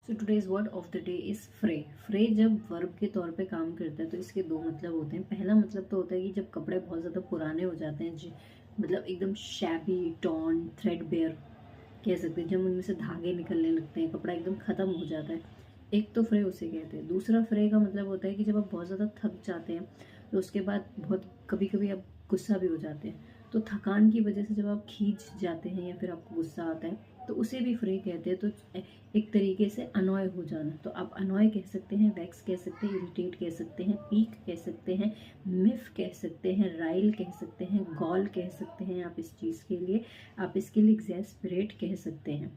So today's word of the day is फ्रे। फ्रे जब वर्ब के तौर पे काम करता है तो इसके दो मतलब होते हैं। पहला मतलब तो होता है कि जब कपड़े बहुत ज़्यादा पुराने हो जाते हैं, मतलब एकदम शैबी, टॉर्न, थ्रेडबेयर कह सकते हैं, जब उनमें से धागे निकलने लगते हैं, कपड़ा एकदम ख़त्म हो जाता है, एक तो फ्रे उसे कहते हैं। दूसरा फ्रे का मतलब होता है कि जब आप बहुत ज़्यादा थक जाते हैं तो उसके बाद बहुत कभी कभी आप गुस्सा भी हो जाते हैं, तो थकान की वजह से जब आप खींच जाते हैं या फिर आपको गुस्सा आता है तो उसे भी फ्रे कहते हैं। तो एक तरीके से अनॉय हो जाना, तो आप अनॉय कह सकते हैं, वैक्स कह सकते हैं, इरिटेट कह सकते हैं, पीक कह सकते हैं, मिफ कह सकते हैं, राइल कह सकते हैं, गॉल कह सकते हैं। आप इस चीज़ के लिए, आप इसके लिए एग्जैस्परेट कह सकते हैं।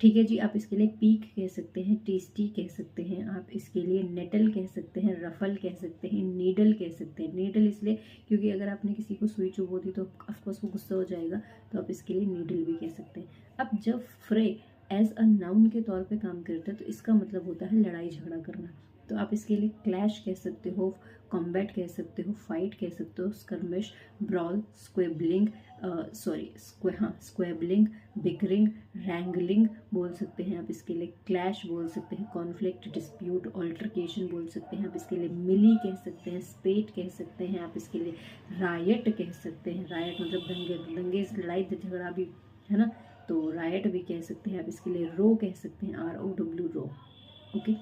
ठीक है जी, आप इसके लिए पीक कह सकते हैं, टेस्टी कह सकते हैं, आप इसके लिए नेटल कह सकते हैं, रफल कह सकते हैं, नीडल कह सकते हैं। नीडल इसलिए क्योंकि अगर आपने किसी को सुई चुभो दी तो ऑफकोर्स वो गुस्सा हो जाएगा, तो आप इसके लिए नीडल भी कह सकते हैं। अब जब फ्रे एज अ नाउन के तौर पे काम करता है तो इसका मतलब होता है लड़ाई झगड़ा करना। तो आप इसके लिए क्लैश कह सकते हो, कॉम्बैट कह सकते हो, फाइट कह सकते हो, स्कर्मिश, ब्रॉल, स्क्वेबलिंग, स्क्वेबलिंग, बिकरिंग, रैंगलिंग बोल सकते हैं। आप इसके लिए क्लैश बोल सकते हैं, कॉन्फ्लिक्ट, डिस्प्यूट, ऑल्टरकेशन बोल सकते हैं। आप इसके लिए मिली कह सकते हैं, स्पेट कह सकते हैं। आप इसके लिए रायट कह सकते हैं, रायट मतलब दंगे, दंगे लड़ाई झगड़ा भी है ना, तो रायट भी कह सकते हैं। आप इसके लिए रो कह सकते हैं, ROW रो। ओके।